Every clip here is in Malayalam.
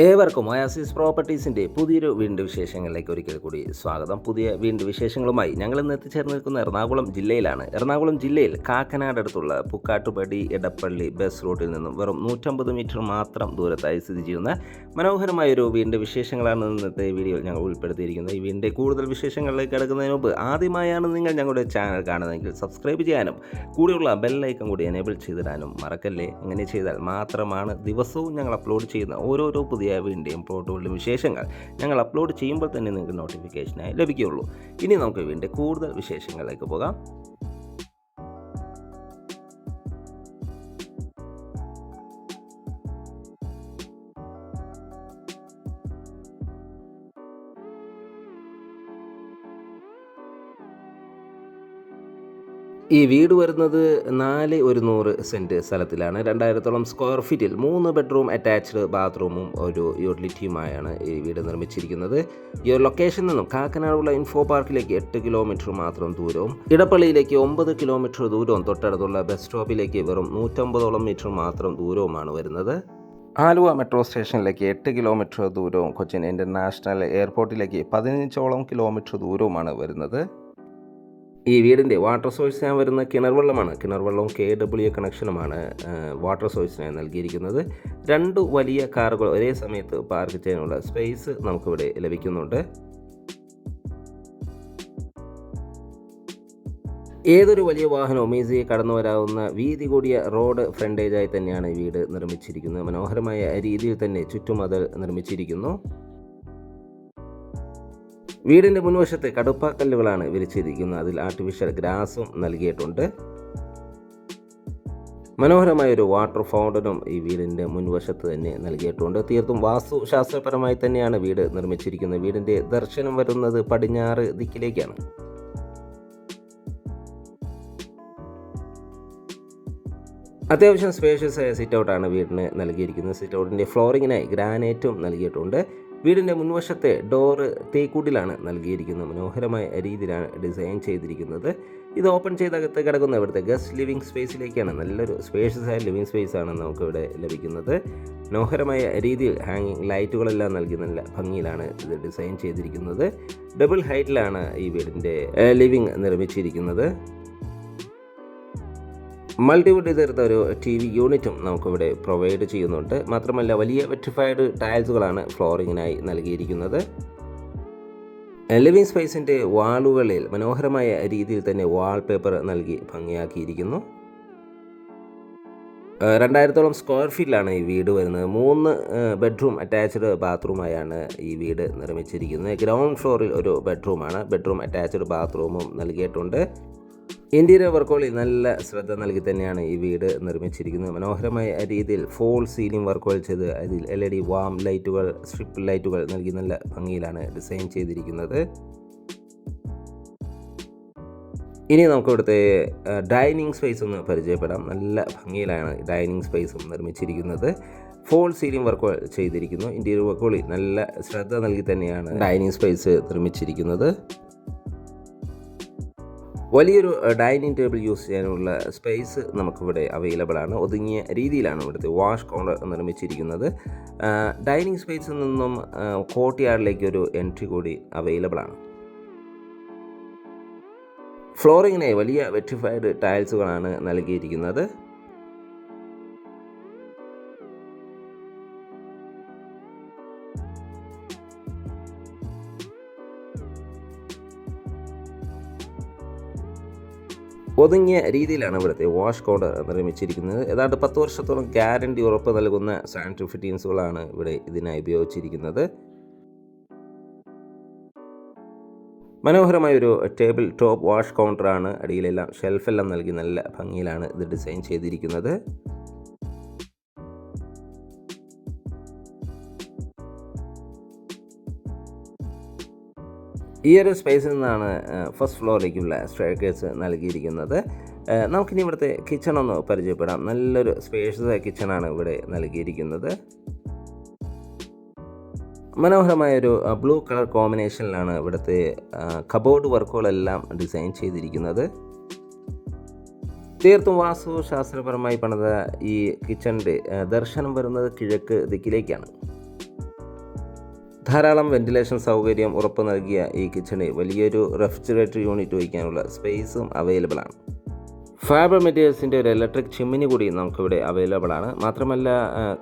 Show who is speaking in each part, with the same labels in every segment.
Speaker 1: ഏവർക്കും ഒയാസിസ് പ്രോപ്പർട്ടീസിൻ്റെ പുതിയൊരു വീണ്ടും വിശേഷങ്ങളിലേക്ക് ഒരിക്കൽ കൂടി സ്വാഗതം. പുതിയ വീണ്ടും വിശേഷങ്ങളുമായി ഞങ്ങൾ ഇന്ന് എത്തിച്ചേർന്ന് നിൽക്കുന്ന എറണാകുളം ജില്ലയിലാണ്. എറണാകുളം ജില്ലയിൽ കാക്കനാട് അടുത്തുള്ള പുക്കാട്ടുപടി എടപ്പള്ളി ബസ് റൂട്ടിൽ നിന്നും വെറും 150 മീറ്റർ മാത്രം ദൂരത്തായി സ്ഥിതി ചെയ്യുന്ന മനോഹരമായൊരു വീണ്ടും വിശേഷങ്ങളാണ് ഇന്നത്തെ വീഡിയോയിൽ ഞങ്ങൾ ഉൾപ്പെടുത്തിയിരിക്കുന്നത്. ഈ വീടിൻ്റെ കൂടുതൽ വിശേഷങ്ങളിലേക്ക് കിടക്കുന്നതിന് മുമ്പ് ആദ്യമായാണ് നിങ്ങൾ ഞങ്ങളുടെ ചാനൽ കാണുന്നതെങ്കിൽ സബ്സ്ക്രൈബ് ചെയ്യാനും കൂടിയുള്ള ബെല്ലൈക്കൺ കൂടി എനേബിൾ ചെയ്തിടാനും മറക്കല്ലേ. അങ്ങനെ ചെയ്താൽ മാത്രമാണ് ദിവസവും ഞങ്ങൾ അപ്ലോഡ് ചെയ്യുന്ന ഓരോരോ പുതിയ വീടിൻ്റെയും പ്ലോട്ടുകളുടെയും വിശേഷങ്ങൾ ഞങ്ങൾ അപ്ലോഡ് ചെയ്യുമ്പോൾ തന്നെ നിങ്ങൾക്ക് നോട്ടിഫിക്കേഷനായി ലഭിക്കുകയുള്ളൂ. ഇനി നമുക്ക് വീടിൻ്റെ കൂടുതൽ വിശേഷങ്ങളിലേക്ക് പോകാം. ഈ വീട് വരുന്നത് 4,100 സെൻറ്റ് സ്ഥലത്തിലാണ്. 2000 സ്ക്വയർ ഫീറ്റിൽ 3 ബെഡ്റൂം അറ്റാച്ച്ഡ് ബാത്റൂമും ഒരു യൂട്ടിലിറ്റിയുമായാണ് ഈ വീട് നിർമ്മിച്ചിരിക്കുന്നത്. ഈ ഒരു ലൊക്കേഷനിൽ നിന്നും കാക്കനാടുള്ള ഇൻഫോ പാർക്കിലേക്ക് 8 കിലോമീറ്റർ മാത്രം ദൂരവും, ഇടപ്പള്ളിയിലേക്ക് 9 കിലോമീറ്റർ ദൂരവും, തൊട്ടടുത്തുള്ള ബസ് സ്റ്റോപ്പിലേക്ക് വെറും 150 മീറ്റർ മാത്രം ദൂരവുമാണ് വരുന്നത്. ആലുവ മെട്രോ സ്റ്റേഷനിലേക്ക് 8 കിലോമീറ്റർ ദൂരവും, കൊച്ചിൻ ഇൻ്റർനാഷണൽ എയർപോർട്ടിലേക്ക് 15 കിലോമീറ്റർ ദൂരവുമാണ് വരുന്നത്. ഈ വീടിൻ്റെ വാട്ടർ സോഴ്സിനായി വരുന്ന കിണർ വെള്ളമാണ്. കിണർ വെള്ളവും KWA കണക്ഷനുമാണ് വാട്ടർ സോഴ്സിനായി നൽകിയിരിക്കുന്നത്. 2 വലിയ കാറുകൾ ഒരേ സമയത്ത് പാർക്ക് ചെയ്യാനുള്ള സ്പേസ് നമുക്കിവിടെ ലഭിക്കുന്നുണ്ട്. ഏതൊരു വലിയ വാഹനവും ഈസിയായി കടന്നു വരാവുന്ന വീതി കൂടിയ റോഡ് ഫ്രണ്ടേജായി തന്നെയാണ് ഈ വീട് നിർമ്മിച്ചിരിക്കുന്നത്. മനോഹരമായ രീതിയിൽ തന്നെ ചുറ്റുമതിൽ നിർമ്മിച്ചിരിക്കുന്നു. വീടിൻ്റെ മുൻവശത്ത് കടുപ്പാക്കല്ലുകളാണ് വിരിച്ചിരിക്കുന്നത്. അതിൽ ആർട്ടിഫിഷ്യൽ ഗ്രാസും നൽകിയിട്ടുണ്ട്. മനോഹരമായൊരു വാട്ടർ ഫൗണ്ടനും ഈ വീടിൻ്റെ മുൻവശത്ത് തന്നെ നൽകിയിട്ടുണ്ട്. തീർത്തും വാസ്തുശാസ്ത്രപരമായി തന്നെയാണ് വീട് നിർമ്മിച്ചിരിക്കുന്നത്. വീടിൻ്റെ ദർശനം വരുന്നത് പടിഞ്ഞാറ് ദിക്കിലേക്കാണ്. അത്യാവശ്യം സ്പേഷ്യസ് ആയ സിറ്റ് ഔട്ടാണ് വീടിന് നൽകിയിരിക്കുന്നത്. സിറ്റ് ഔട്ടിൻ്റെ ഫ്ലോറിങ്ങിനായി ഗ്രാനൈറ്റും നൽകിയിട്ടുണ്ട്. വീടിൻ്റെ മുൻവശത്തെ ഡോറ് തേക്കൂട്ടിലാണ് നൽകിയിരിക്കുന്നത്. മനോഹരമായ രീതിയിലാണ് ഡിസൈൻ ചെയ്തിരിക്കുന്നത്. ഇത് ഓപ്പൺ ചെയ്തകത്ത് കിടക്കുന്ന ഇവിടുത്തെ ഗസ്റ്റ് ലിവിങ് സ്പേസിലേക്കാണ്. നല്ലൊരു സ്പേഷ്യസ് ആയ ലിവിങ് സ്പേസ് ആണ് നമുക്കിവിടെ ലഭിക്കുന്നത്. മനോഹരമായ രീതിയിൽ ഹാങ്ങിങ് ലൈറ്റുകളെല്ലാം നൽകി നല്ല ഭംഗിയിലാണ് ഇത് ഡിസൈൻ ചെയ്തിരിക്കുന്നത്. ഡബിൾ ഹൈറ്റിലാണ് ഈ വീടിൻ്റെ ലിവിങ് നിർമ്മിച്ചിരിക്കുന്നത്. മൾട്ടിവുഡ് തീർത്ത ഒരു TV യൂണിറ്റും നമുക്കിവിടെ പ്രൊവൈഡ് ചെയ്യുന്നുണ്ട്. മാത്രമല്ല വലിയ വെട്രിഫൈഡ് ടൈൽസുകളാണ് ഫ്ലോറിങ്ങിനായി നൽകിയിരിക്കുന്നത്. ലിവിങ് സ്പേസിൻ്റെ വാളുകളിൽ മനോഹരമായ രീതിയിൽ തന്നെ വാൾപേപ്പർ നൽകി ഭംഗിയാക്കിയിരിക്കുന്നു. 2000 സ്ക്വയർ ഫീറ്റിലാണ് ഈ വീട് വരുന്നത്. 3 ബെഡ്റൂം അറ്റാച്ച്ഡ് ബാത്റൂമായാണ് ഈ വീട് നിർമ്മിച്ചിരിക്കുന്നത്. ഗ്രൗണ്ട് ഫ്ലോറിൽ ഒരു ബെഡ്റൂമാണ്. ബെഡ്റൂം അറ്റാച്ച്ഡ് ബാത്റൂമും നൽകിയിട്ടുണ്ട്. ഇൻറ്റീരിയർ വർക്കുകളിൽ നല്ല ശ്രദ്ധ നൽകി തന്നെയാണ് ഈ വീട് നിർമ്മിച്ചിരിക്കുന്നത്. മനോഹരമായ രീതിയിൽ ഫോൾ സീലിംഗ് വർക്കുകൾ ചെയ്ത് അതിൽ LED വാം ലൈറ്റുകൾ, സ്ട്രിപ്പ് ലൈറ്റുകൾ നൽകി നല്ല ഭംഗിയിലാണ് ഡിസൈൻ ചെയ്തിരിക്കുന്നത്. ഇനി നമുക്ക് ഇവിടുത്തെ ഡൈനിങ് സ്പേസ് ഒന്ന് പരിചയപ്പെടാം. നല്ല ഭംഗിയിലാണ് ഡൈനിങ് സ്പേസും നിർമ്മിച്ചിരിക്കുന്നത്. ഫോൾ സീലിംഗ് വർക്കുകൾ ചെയ്തിരിക്കുന്നു. ഇൻറ്റീരിയർ വർക്കുകളിൽ നല്ല ശ്രദ്ധ നൽകി തന്നെയാണ് ഡൈനിങ് സ്പേസ് നിർമ്മിച്ചിരിക്കുന്നത്. വലിയൊരു ഡൈനിങ് ടേബിൾ യൂസ് ചെയ്യാനുള്ള സ്പേസ് നമുക്കിവിടെ അവൈലബിൾ ആണ്. ഒതുങ്ങിയ രീതിയിലാണ് ഇവിടുത്തെ വാഷ് കൗണ്ടർ നിർമ്മിച്ചിരിക്കുന്നത്. ഡൈനിങ് സ്പേസിൽ നിന്നും കോർട്ട്യാർഡിലേക്ക് ഒരു എൻട്രി കൂടി അവൈലബിൾ ആണ്. ഫ്ലോറിങ്ങിനെ വലിയ വെട്രിഫൈഡ് ടൈൽസുകളാണ് നൽകിയിരിക്കുന്നത്. ഒതുങ്ങിയ രീതിയിലാണ് ഇവിടുത്തെ വാഷ് കൗണ്ടർ നിർമ്മിച്ചിരിക്കുന്നത്. ഏതാണ്ട് 10 വർഷത്തോളം ഗ്യാരണ്ടി ഉറപ്പ് നൽകുന്ന സാനിറ്ററി ഫിറ്റിങ്സുകളാണ് ഇവിടെ ഇതിനായി ഉപയോഗിച്ചിരിക്കുന്നത്. മനോഹരമായൊരു ടേബിൾ ടോപ്പ് വാഷ് കൗണ്ടറാണ്. അടിയിലെല്ലാം ഷെൽഫെല്ലാം നൽകി നല്ല ഭംഗിയിലാണ് ഇത് ഡിസൈൻ ചെയ്തിരിക്കുന്നത്. ഈ ഒരു സ്പേസിൽ നിന്നാണ് ഫസ്റ്റ് ഫ്ലോറിലേക്കുള്ള സ്റ്റെയർകേസ് നൽകിയിരിക്കുന്നത്. നമുക്കിനി ഇവിടുത്തെ കിച്ചൺ ഒന്ന് പരിചയപ്പെടാം. നല്ലൊരു സ്പേഷ്യസ് കിച്ചണാണ് ഇവിടെ നൽകിയിരിക്കുന്നത്. മനോഹരമായൊരു ബ്ലൂ കളർ കോമ്പിനേഷനിലാണ് ഇവിടുത്തെ കബോർഡ് വർക്കുകളെല്ലാം ഡിസൈൻ ചെയ്തിരിക്കുന്നത്. തീർത്തും വാസ്തുശാസ്ത്രപരമായി പണിത ഈ കിച്ചണിൻ്റെ ദർശനം വരുന്നത് കിഴക്ക് ദിക്കിലേക്കാണ്. ധാരാളം വെന്റിലേഷൻ സൗകര്യം ഉറപ്പ് നൽകിയ ഈ കിച്ചണിൽ വലിയൊരു റെഫ്രിജറേറ്റർ യൂണിറ്റ് വയ്ക്കാനുള്ള സ്പേസും അവൈലബിൾ ആണ്. ഫാബർ മെറ്റീരിയൽസിൻ്റെ ഒരു ഇലക്ട്രിക് ചിമ്മിനി കൂടി നമുക്കിവിടെ അവൈലബിൾ ആണ്. മാത്രമല്ല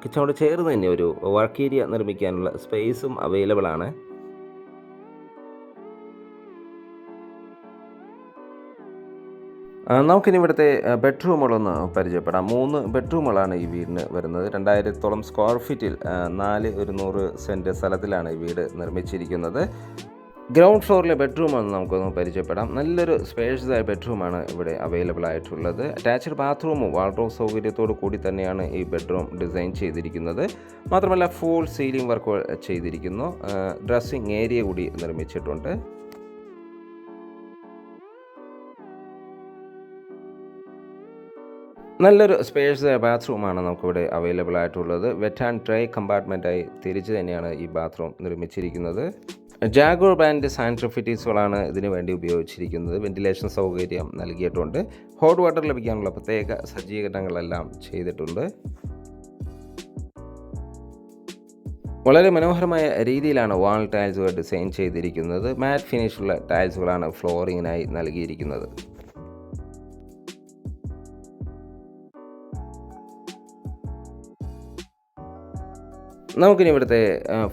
Speaker 1: കിച്ചണോട് ചേർന്ന് തന്നെ ഒരു വർക്ക് ഏരിയ നിർമ്മിക്കാനുള്ള സ്പേസും അവൈലബിൾ ആണ്. നമുക്കിനി ഇവിടുത്തെ ബെഡ്റൂമുകളൊന്ന് പരിചയപ്പെടാം. 3 ബെഡ്റൂമുകളാണ് ഈ വീടിന് വരുന്നത്. 2000 സ്ക്വയർ ഫീറ്റിൽ 4 സെൻറ്റ് സ്ഥലത്തിലാണ് ഈ വീട് നിർമ്മിച്ചിരിക്കുന്നത്. ഗ്രൗണ്ട് ഫ്ലോറിലെ ബെഡ്റൂമാണ് നമുക്കൊന്ന് പരിചയപ്പെടാം. നല്ലൊരു സ്പേഷ്യസായ ബെഡ്റൂമാണ് ഇവിടെ അവൈലബിൾ ആയിട്ടുള്ളത്. അറ്റാച്ച്ഡ് ബാത്റൂമും വാൾഡ്രോബ് സൗകര്യത്തോടു കൂടി തന്നെയാണ് ഈ ബെഡ്റൂം ഡിസൈൻ ചെയ്തിരിക്കുന്നത്. മാത്രമല്ല ഫുൾ സീലിംഗ് വർക്ക് ചെയ്തിരിക്കുന്നു. ഡ്രസ്സിംഗ് ഏരിയ കൂടി നിർമ്മിച്ചിട്ടുണ്ട്. നല്ലൊരു സ്പേഷ്യസ് ബാത്റൂമാണ് നമുക്കിവിടെ അവൈലബിൾ ആയിട്ടുള്ളത്. വെറ്റ് ആൻഡ് ഡ്രൈ കമ്പാർട്ട്മെൻറ്റായി തിരിച്ച് തന്നെയാണ് ഈ ബാത്റൂം നിർമ്മിച്ചിരിക്കുന്നത്. ജാഗോർ ബ്രാൻഡ് സാനിറ്ററി ഫിറ്റിംഗ്സുകളാണ് ഇതിനു വേണ്ടി ഉപയോഗിച്ചിരിക്കുന്നത്. വെന്റിലേഷൻ സൗകര്യം നൽകിയിട്ടുണ്ട്. ഹോട്ട് വാട്ടർ ലഭിക്കാനുള്ള പ്രത്യേക സജ്ജീകരണങ്ങളെല്ലാം ചെയ്തിട്ടുണ്ട്. വളരെ മനോഹരമായ രീതിയിലാണ് വാൾ ടൈൽസുകൾ ഡിസൈൻ ചെയ്തിരിക്കുന്നത്. മാറ്റ് ഫിനിഷുള്ള ടൈൽസുകളാണ് ഫ്ലോറിങ്ങിനായി നൽകിയിരിക്കുന്നത്. നമുക്കിനി ഇവിടുത്തെ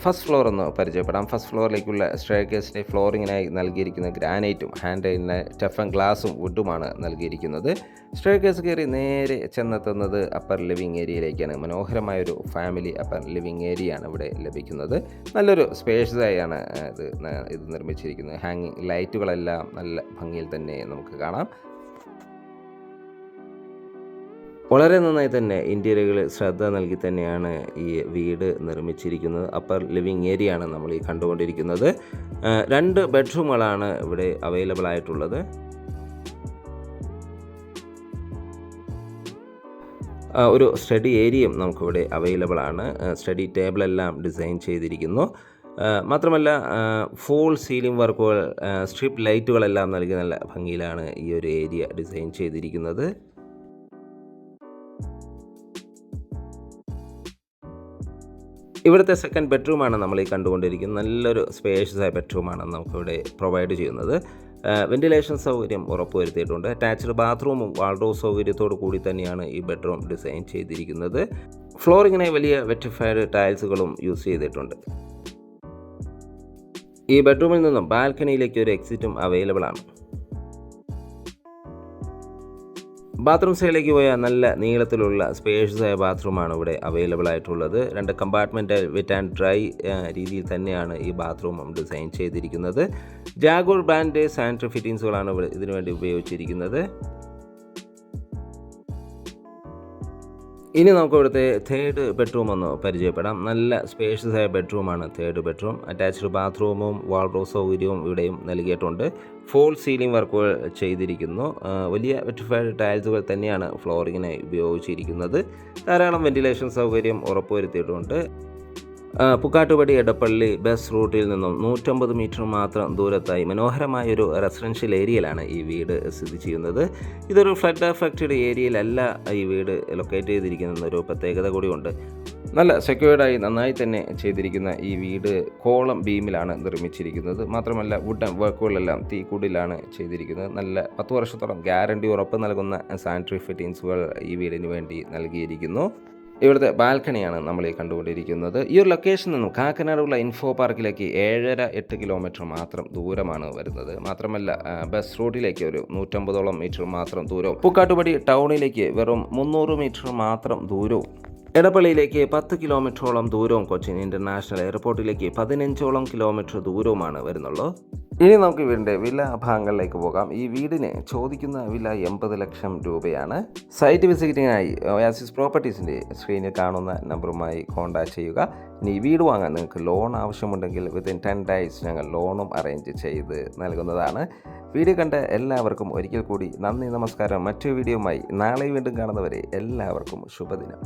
Speaker 1: ഫസ്റ്റ് ഫ്ലോർ ഒന്ന് പരിചയപ്പെടാം. ഫസ്റ്റ് ഫ്ലോറിലേക്കുള്ള സ്റ്റെയർകേസിൻ്റെ ഫ്ലോറിങ്ങിനായി നൽകിയിരിക്കുന്ന ഗ്രാനൈറ്റും ഹാൻഡിലിന് ടഫൻ ഗ്ലാസും വുഡുമാണ് നൽകിയിരിക്കുന്നത്. സ്റ്റെയർകേസ് കയറി നേരെ ചെന്നെത്തുന്നത് അപ്പർ ലിവിങ് ഏരിയയിലേക്കാണ്. മനോഹരമായൊരു ഫാമിലി അപ്പർ ലിവിങ് ഏരിയയാണ് ഇവിടെ ലഭിക്കുന്നത്. നല്ലൊരു സ്പേഷ്യസായാണ് ഇത് നിർമ്മിച്ചിരിക്കുന്നത്. ഹാങ്ങിങ് ലൈറ്റുകളെല്ലാം നല്ല ഭംഗിയിൽ തന്നെ നമുക്ക് കാണാം. വളരെ നന്നായി തന്നെ ഇൻറ്റീരിയറുകളിൽ ശ്രദ്ധ നൽകി തന്നെയാണ് ഈ വീട് നിർമ്മിച്ചിരിക്കുന്നത്. അപ്പർ ലിവിങ് ഏരിയ ആണ് നമ്മൾ ഈ കണ്ടുകൊണ്ടിരിക്കുന്നത്. 2 ബെഡ്റൂമുകളാണ് ഇവിടെ അവൈലബിൾ ആയിട്ടുള്ളത്. ഒരു സ്റ്റഡി ഏരിയയും നമുക്കിവിടെ അവൈലബിൾ ആണ്. സ്റ്റഡി ടേബിളെല്ലാം ഡിസൈൻ ചെയ്തിരിക്കുന്നു. മാത്രമല്ല ഫുൾ സീലിംഗ് വർക്കുകൾ, സ്ട്രിപ്പ് ലൈറ്റുകളെല്ലാം നൽകി നല്ല ഭംഗിയിലാണ് ഈ ഒരു ഏരിയ ഡിസൈൻ ചെയ്തിരിക്കുന്നത്. ഇവിടുത്തെ സെക്കൻഡ് ബെഡ്റൂമാണ് നമ്മൾ ഈ കണ്ടുകൊണ്ടിരിക്കുന്നത്. നല്ലൊരു സ്പേഷ്യസായ ബെഡ്റൂമാണ് നമുക്കിവിടെ പ്രൊവൈഡ് ചെയ്യുന്നത്. വെന്റിലേഷൻ സൗകര്യം ഉറപ്പുവരുത്തിയിട്ടുണ്ട്. അറ്റാച്ച്ഡ് ബാത്റൂമും വാൾഡ്രോബ് സൗകര്യത്തോടു കൂടി തന്നെയാണ് ഈ ബെഡ്റൂം ഡിസൈൻ ചെയ്തിരിക്കുന്നത്. ഫ്ലോറിങ്ങിനെ വലിയ വെറ്റിഫൈഡ് ടൈൽസുകളും യൂസ് ചെയ്തിട്ടുണ്ട്. ഈ ബെഡ്റൂമിൽ നിന്നും ബാൽക്കണിയിലേക്ക് ഒരു എക്സിറ്റും അവൈലബിൾ ആണ്. ബാത്റൂം സൈഡിലേക്ക് പോയാൽ നല്ല നീളത്തിലുള്ള സ്പേഷ്യസായ ബാത്റൂമാണ് ഇവിടെ അവൈലബിൾ ആയിട്ടുള്ളത്. 2 കമ്പാർട്ട്മെൻറ്റ് വെറ്റ് ആൻഡ് ഡ്രൈ രീതിയിൽ തന്നെയാണ് ഈ ബാത്റൂമും ഡിസൈൻ ചെയ്തിരിക്കുന്നത്. ജാഗോർ ബ്രാൻഡ് സാനിറ്ററി ഫിറ്റിംഗ്സുകളാണ് ഇവിടെ ഇതിനു വേണ്ടി ഉപയോഗിച്ചിരിക്കുന്നത്. ഇനി നമുക്ക് ഇവിടുത്തെ തേർഡ് ബെഡ്റൂം ഒന്ന് പരിചയപ്പെടാം. നല്ല സ്പേഷ്യസായ ബെഡ്റൂമാണ് തേർഡ് ബെഡ്റൂം. അറ്റാച്ച്ഡ് ബാത്റൂമും വാൾഡ്രോബ് സൗകര്യവും ഇവിടെയും നൽകിയിട്ടുണ്ട്. ഫോൾ സീലിംഗ് വർക്കുകൾ ചെയ്തിരിക്കുന്നു. വലിയ വെറ്റിഫൈഡ് ടൈൽസുകൾ തന്നെയാണ് ഫ്ലോറിങ്ങിനായി ഉപയോഗിച്ചിരിക്കുന്നത്. ധാരാളം വെന്റിലേഷൻ സൗകര്യം ഉറപ്പുവരുത്തിയിട്ടുണ്ട്. പുക്കാട്ടുപടി എടപ്പള്ളി ബസ് റൂട്ടിൽ നിന്നും 150 മീറ്റർ മാത്രം ദൂരത്തായി മനോഹരമായൊരു റെസിഡൻഷ്യൽ ഏരിയയിലാണ് ഈ വീട് സ്ഥിതി ചെയ്യുന്നത്. ഇതൊരു ഫ്ലഡ് അഫക്റ്റഡ് ഏരിയയിലല്ല ഈ വീട് ലൊക്കേറ്റ് ചെയ്തിരിക്കുന്നൊരു പ്രത്യേകത കൂടിയുണ്ട്. നല്ല സെക്യൂർഡായി നന്നായി തന്നെ ചെയ്തിരിക്കുന്ന ഈ വീട് കോളം ബീമിലാണ് നിർമ്മിച്ചിരിക്കുന്നത്. മാത്രമല്ല വുഡൻ വർക്കുകളെല്ലാം തീക്കൂടിലാണ് ചെയ്തിരിക്കുന്നത്. നല്ല 10 വർഷത്തോളം ഗ്യാരണ്ടി ഉറപ്പ് നൽകുന്ന സാനിറ്ററി ഫിറ്റിംഗ്സുകൾ ഈ വീടിന് വേണ്ടി നൽകിയിരിക്കുന്നു. ഇവിടുത്തെ ബാൽക്കണിയാണ് നമ്മൾ ഈ കണ്ടുകൊണ്ടിരിക്കുന്നത്. ഈ ഒരു ലൊക്കേഷനിൽ നിന്നും കാക്കനാടുള്ള ഇൻഫോ പാർക്കിലേക്ക് 7-8 കിലോമീറ്റർ മാത്രം ദൂരമാണ് വരുന്നത്. മാത്രമല്ല ബസ് റൂട്ടിലേക്ക് ഒരു 150ഓളം മീറ്റർ മാത്രം ദൂരവും, പൂക്കാട്ടുപടി ടൗണിലേക്ക് വെറും 300 മീറ്റർ മാത്രം ദൂരവും, എടപ്പള്ളിയിലേക്ക് 10 കിലോമീറ്ററോളം ദൂരവും, കൊച്ചിൻ ഇൻ്റർനാഷണൽ എയർപോർട്ടിലേക്ക് 15ഓളം കിലോമീറ്റർ ദൂരവുമാണ് വരുന്നുള്ളൂ. ഇനി നമുക്ക് വീടിൻ്റെ വില ഭാഗങ്ങളിലേക്ക് പോകാം. ഈ വീടിന് ചോദിക്കുന്ന വില 80 ലക്ഷം രൂപയാണ്. സൈറ്റ് വിസിറ്റിങ്ങിനായി ഒയാസിസ് പ്രോപ്പർട്ടീസിൻ്റെ സ്ക്രീനിൽ കാണുന്ന നമ്പറുമായി കോൺടാക്ട് ചെയ്യുക. ഇനി ഈ വീട് വാങ്ങാൻ നിങ്ങൾക്ക് ലോൺ ആവശ്യമുണ്ടെങ്കിൽ വിത്തിൻ 10 ഡേയ്സ് ഞങ്ങൾ ലോണും അറേഞ്ച് ചെയ്ത് നൽകുന്നതാണ്. വീഡിയോ കണ്ട എല്ലാവർക്കും ഒരിക്കൽ കൂടി നന്ദി, നമസ്കാരം. മറ്റൊരു വീഡിയോയുമായി നാളെ വീണ്ടും കാണുന്നവരെ എല്ലാവർക്കും ശുഭദിനം.